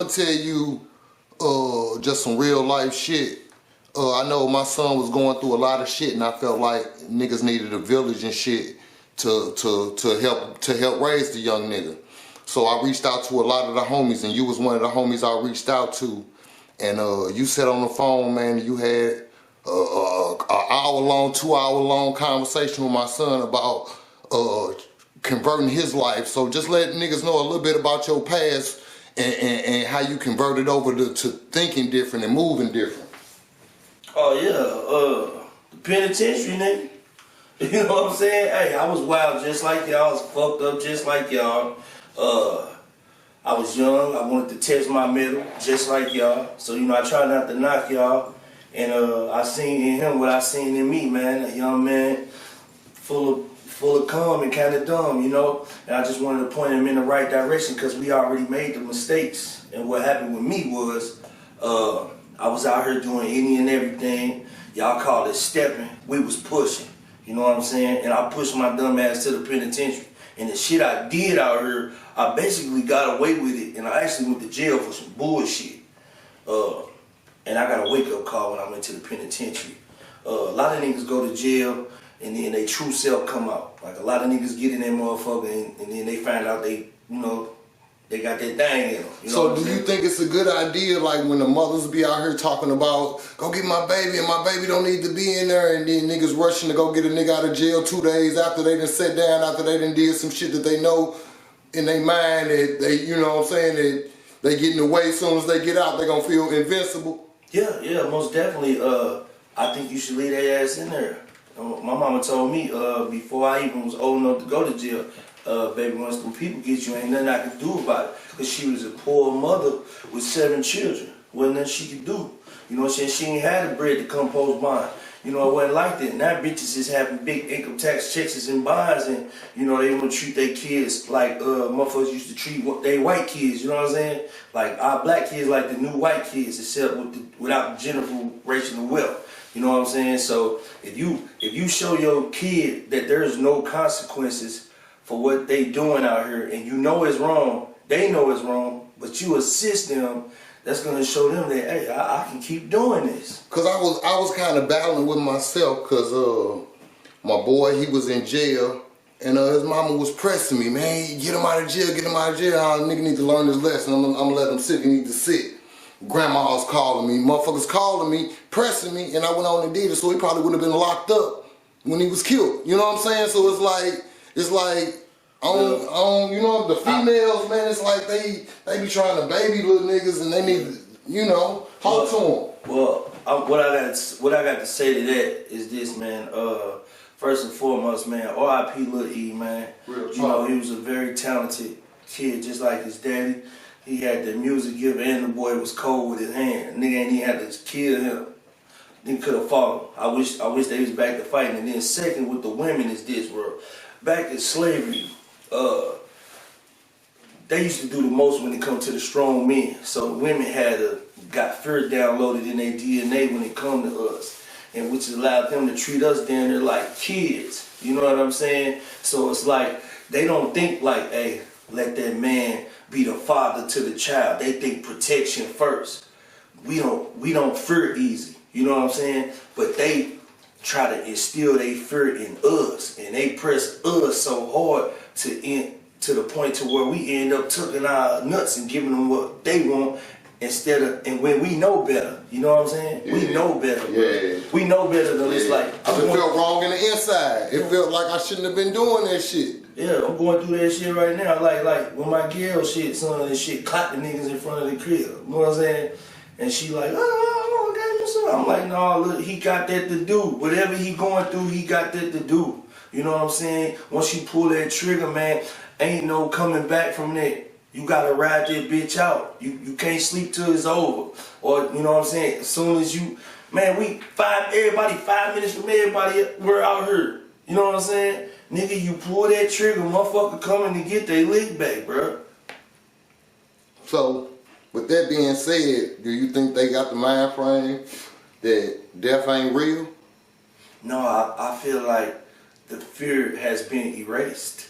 I'ma tell you just some real life shit. I know my son was going through a lot of shit, and I felt like niggas needed a village and shit to help raise the young nigga. So I reached out to a lot of the homies, and you was one of the homies I reached out to. And you sat on the phone, man, and you had an hour-long, 2-hour-long conversation with my son about converting his life. So just let niggas know a little bit about your past and how you converted over to thinking different and moving different. Oh yeah, the penitentiary, nigga. You know what I'm saying? Hey, I was wild just like y'all. I was fucked up just like y'all. I was young. I wanted to test my metal just like y'all. So, you know, I try not to knock y'all. And I seen in him what I seen in me, man. A young man full of calm and kind of dumb, you know? And I just wanted to point him in the right direction because we already made the mistakes. And what happened with me was I was out here doing any and everything. Y'all call it stepping. We was pushing. You know what I'm saying? And I pushed my dumb ass to the penitentiary. And the shit I did out here, I basically got away with it. And I actually went to jail for some bullshit. And I got a wake-up call when I went to the penitentiary. A lot of niggas go to jail and then they true self come out. Like a lot of niggas get in that motherfucker and then they find out they, you know, they got that thing in them. You know so do you think it's a good idea, like when the mothers be out here talking about, go get my baby and my baby don't need to be in there, and then niggas rushing to go get a nigga out of jail 2 days after they done sat down, after they done did some shit that they know in their mind that they, you know what I'm saying, that they getting away as soon as they get out, they gonna feel invincible? Yeah, most definitely. I think you should leave their ass in there. My mama told me before I even was old enough to go to jail, baby, once them people get you, ain't nothing I could do about it. Because she was a poor mother with 7 children. Wasn't nothing she could do. You know what I'm saying? She ain't had the bread to compose bond. You know, it wasn't like that. Now bitches is having big income tax checks and bonds, and, you know, they want to treat their kids like motherfuckers used to treat they white kids, you know what I'm saying? Like, our black kids like the new white kids, except without the generational wealth. You know what I'm saying? So, if you show your kid that there's no consequences for what they doing out here, and you know it's wrong, they know it's wrong, but you assist them, that's gonna show them that, hey, I can keep doing this. Cause I was kind of battling with myself, cause my boy, he was in jail, and his mama was pressing me, man, get him out of jail, get him out of jail. Nigga need to learn his lesson. I'm gonna let him sit. He need to sit. Grandma's calling me, motherfuckers calling me, pressing me, and I went on and did it. So he probably would have been locked up when he was killed. You know what I'm saying? So it's like, you know, the females, man, it's like they be trying to baby little niggas, and they need, you know, talk to them. Well, what I got to say to that is this, man. First and foremost, man, R.I.P. Lil E, man. Real you know, he was a very talented kid, just like his daddy. He had the music giver, and the boy was cold with his hand. Nigga ain't even had to kill him. Nigga could have fought him. I wish they was back to fighting. And then second, with the women is this, bro. Back in slavery, they used to do the most when it come to the strong men. So the women got fear downloaded in their DNA when it come to us, and which allowed them to treat us down there like kids. You know what I'm saying? So it's like they don't think like, hey, let that man be the father to the child. They think protection first. We don't fear easy. You know what I'm saying? But they try to instill their fear in us, and they press us so hard to the point to where we end up taking our nuts and giving them what they want and when we know better, you know what I'm saying? Yeah. We know better. Yeah. We know better than it's like. It felt wrong in the inside. It felt like I shouldn't have been doing that shit. Yeah, I'm going through that shit right now. Like when my girl shit, son of this shit, caught the niggas in front of the crib. You know what I'm saying? And she like, oh, okay, what's up? I'm like, no, look, he got that to do. Whatever he going through, he got that to do. You know what I'm saying? Once you pull that trigger, man, ain't no coming back from that. You gotta ride that bitch out. You can't sleep till it's over. Or, you know what I'm saying? As soon as you, man, everybody 5 minutes from everybody, we're out here. You know what I'm saying? Nigga, you pull that trigger, motherfucker coming to get their lick back, bro. So, with that being said, do you think they got the mind frame that death ain't real? No, I feel like the fear has been erased.